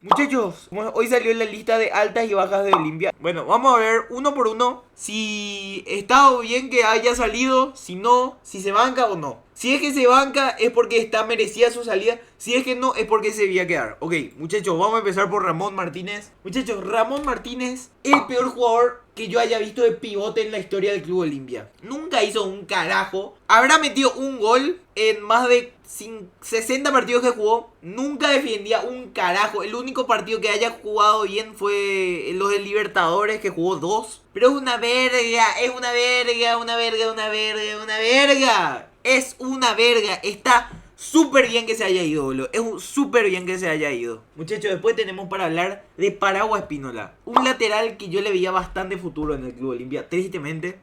Muchachos, hoy salió la lista de altas y bajas de Olimpia. Bueno, vamos a ver uno por uno si está bien que haya salido, si no, si se banca o no. Si es que se banca es porque está merecida su salida. Si es que no, es porque se debía quedar. Ok, muchachos, vamos a empezar por Ramón Martínez. Muchachos, Ramón Martínez es el peor jugador que yo haya visto de pivote en la historia del Club Olimpia. Nunca hizo un carajo. Habrá metido un gol en más de 60 partidos que jugó. Nunca defendía un carajo. El único partido que haya jugado bien fue los del Libertadores, que jugó 2. Pero es una verga, es una verga, una verga, una verga, una verga. Es una verga. Está súper bien que se haya ido, boludo. Es súper bien que se haya ido. Muchachos, después tenemos para hablar de Paragua Espínola. Un lateral que yo le veía bastante futuro en el Club Olimpia. Tristemente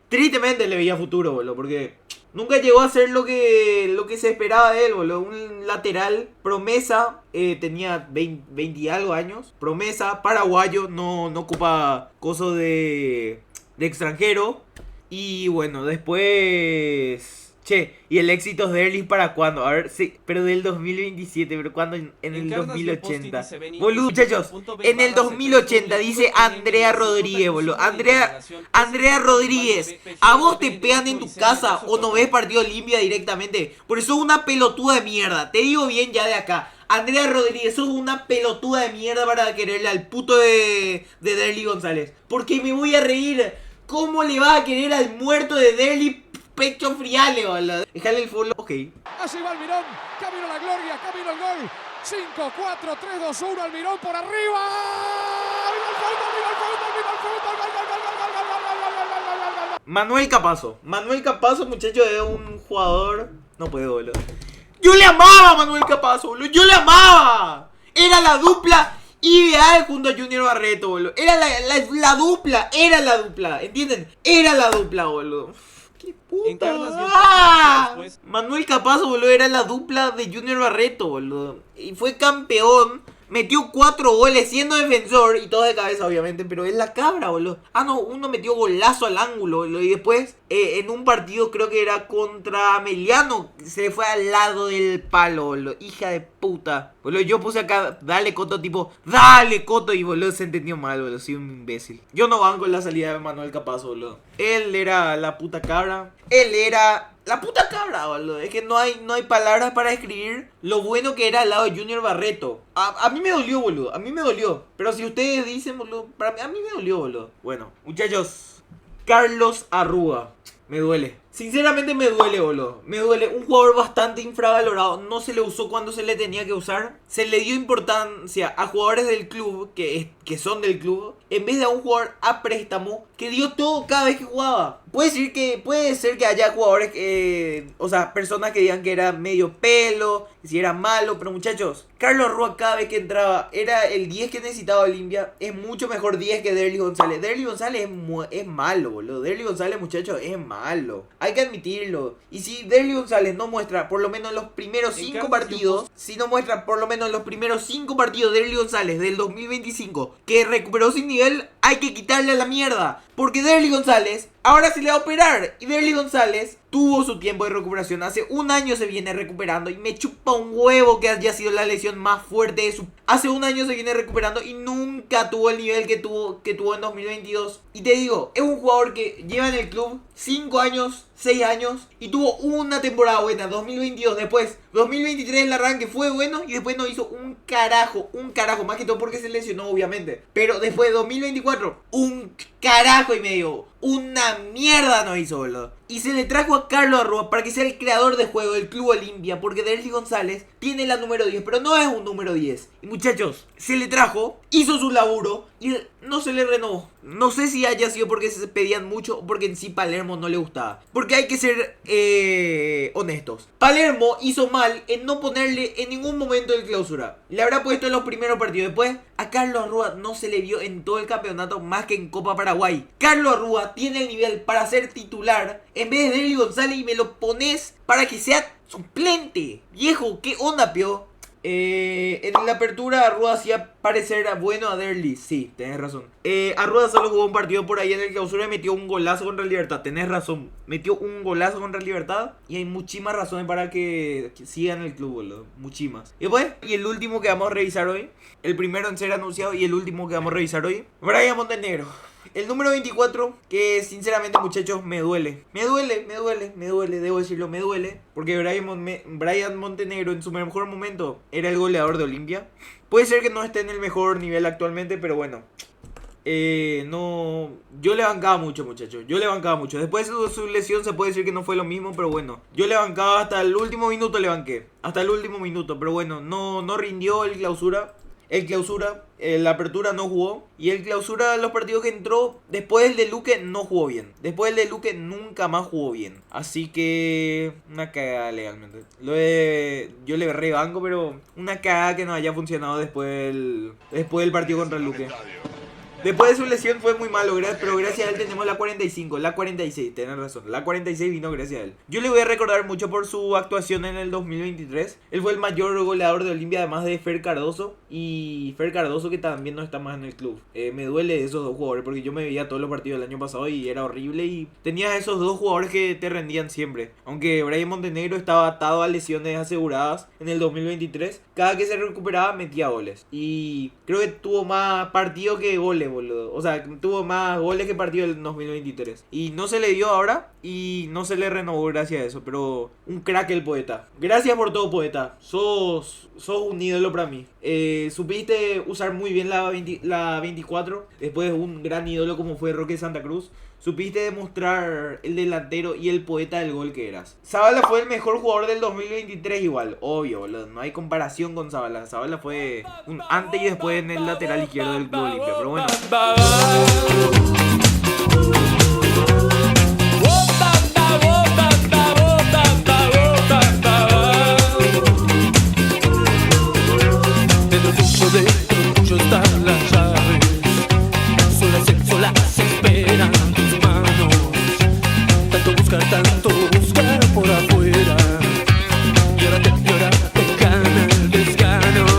le veía futuro, boludo. Porque nunca llegó a ser lo que se esperaba de él, boludo. Un lateral promesa. Tenía 20 y algo años. Promesa, paraguayo. No ocupa cosas de extranjero. Y bueno, después... Che, ¿y el éxito de Erlich para cuándo? A ver, sí, pero del 2027, pero ¿cuándo? En el 2080. Boludo, muchachos, en el 2080 dice Andrea Rodríguez, boludo. Andrea Rodríguez, ¿a vos te pegan en tu casa o no ves partido Olimpia directamente? Por eso es una pelotuda de mierda. Te digo bien ya de acá. Andrea Rodríguez, sos una pelotuda de mierda para quererle al puto de Derly González. Porque me voy a reír. ¿Cómo le vas a querer al muerto de Derly? Pecho friale, boludo. Déjale el follow. Ok. Así va Almirón. Camino a la gloria. Camino al gol. 5, 4, 3, 2, 1. Almirón por arriba. Manuel Capazo. Manuel Capazo, muchacho, es un jugador. No puedo, boludo. Yo le amaba a Manuel Capazo, boludo. Yo le amaba. Era la dupla ideal junto a Junior Barreto, boludo. Era la dupla. Era la dupla. ¿Entienden? Era la dupla, boludo. ¡Qué puta! ¡Ah! Manuel Capazo, boludo, era la dupla de Junior Barreto, boludo. Y fue campeón. Metió 4 goles siendo defensor. Y todo de cabeza, obviamente. Pero es la cabra, boludo. Ah, no, uno metió golazo al ángulo, boludo. Y después, en un partido, creo que era contra Ameliano, se le fue al lado del palo, boludo. Hija de puta. Boludo, yo puse acá, dale Coto, tipo, dale Coto. Y boludo, se entendió mal, boludo. Soy un imbécil. Yo no banco en la salida de Manuel Capazo, boludo. Él era la puta cabra. Él era la puta cabra, boludo. Es que no hay palabras para describir lo bueno que era al lado de Junior Barreto. A mí me dolió, boludo. A mí me dolió. Pero si ustedes dicen, boludo, a mí me dolió, boludo. Bueno, muchachos. Carlos Arrúa. Me duele. Sinceramente me duele, boludo. Me duele. Un jugador bastante infravalorado. No se le usó cuando se le tenía que usar. Se le dio importancia a jugadores del club, que son del club, en vez de a un jugador a préstamo que dio todo cada vez que jugaba. Puede ser que haya jugadores o sea, personas que digan que era medio pelo, que si era malo, pero muchachos, Carlos Arrúa cada vez que entraba era el 10 que necesitaba Olimpia. Es mucho mejor 10 que Derly González. Derly González es malo, boludo. Derly González, muchachos, es malo. Hay que admitirlo. Y si Derly González no muestra por lo menos los primeros 5 partidos, si no muestra por lo menos los primeros 5 partidos de Derly González del 2025, que recuperó sin nivel, hay que quitarle a la mierda. Porque Derly González ahora se le va a operar. Y Derly González tuvo su tiempo de recuperación. Hace un año se viene recuperando. Y me chupa un huevo que haya sido la lesión más fuerte de su... Hace un año se viene recuperando y nunca tuvo el nivel que tuvo en 2022. Y te digo, es un jugador que lleva en el club 5 años, 6 años. Y tuvo una temporada buena, 2022. Después, 2023 el arranque fue bueno. Y después no hizo un carajo. Más que todo porque se lesionó, obviamente. Pero después de 2024, un carajo y medio. Una mierda no hizo, boludo. Y se le trajo a Carlos Arrúa para que sea el creador de juego del Club Olimpia. Porque Derly González tiene la número 10, pero no es un número 10. Y muchachos, se le trajo, hizo su laburo y no se le renovó. No sé si haya sido porque se pedían mucho o porque en sí Palermo no le gustaba. Porque hay que ser honestos. Palermo hizo mal en no ponerle en ningún momento el clausura. Le habrá puesto en los primeros partidos. Después, a Carlos Arrúa no se le vio en todo el campeonato más que en Copa Paraguay. Carlos Arrúa tiene el nivel para ser titular en vez de Derly González y me lo pones para que sea suplente. Viejo, ¿qué onda, pio? En la apertura Arruda hacía parecer bueno a Derli. Sí, tenés razón. Arruda solo jugó un partido por ahí en el Clausura y metió un golazo contra el Libertad. Tenés razón. Metió un golazo contra el Libertad. Y hay muchísimas razones para que sigan el club, boludo. Muchísimas. Y después, y el último que vamos a revisar hoy. El primero en ser anunciado y el último que vamos a revisar hoy. Brian Montenegro. El número 24, que sinceramente, muchachos, me duele. Me duele, debo decirlo, me duele. Porque Brian Montenegro en su mejor momento era el goleador de Olimpia. Puede ser que no esté en el mejor nivel actualmente, pero bueno. No, yo le bancaba mucho, muchachos. Yo le bancaba mucho. Después de su lesión se puede decir que no fue lo mismo, pero bueno. Yo le bancaba hasta el último minuto, le banqué. Hasta el último minuto, pero bueno, no rindió el Clausura. La apertura no jugó. Y el Clausura, los partidos que entró, después del de Luque, no jugó bien. Después del de Luque, nunca más jugó bien. Así que, una cagada legalmente. Yo le rebanco, pero una cagada que no haya funcionado después del partido contra el Luque. Después de su lesión fue muy malo, pero gracias a él tenemos la 45, la 46, tenés razón. La 46 vino gracias a él. Yo le voy a recordar mucho por su actuación en el 2023. Él fue el mayor goleador de Olimpia, además de Fer Cardoso. Y Fer Cardoso, que también no está más en el club. Me duele esos dos jugadores, porque yo me veía todos los partidos del año pasado y era horrible. Y tenías esos dos jugadores que te rendían siempre. Aunque Brian Montenegro estaba atado a lesiones aseguradas en el 2023, cada que se recuperaba metía goles. Y creo que tuvo más partidos que goles, boludo. O sea, tuvo más goles que partido del 2023. Y no se le dio ahora. Y no se le renovó gracias a eso. Pero un crack el poeta. Gracias por todo, poeta. Sos un ídolo para mí. Supiste usar muy bien la 24. Después de un gran ídolo como fue Roque Santa Cruz. Supiste demostrar el delantero y el poeta del gol que eras. Zabala fue el mejor jugador del 2023 igual. Obvio, boludo. No hay comparación con Zabala. Zabala fue un antes y después en el lateral izquierdo del Club Olimpia. Pero bueno. Dentro están las llaves. Solas esperan tus manos. Tanto buscar, tanto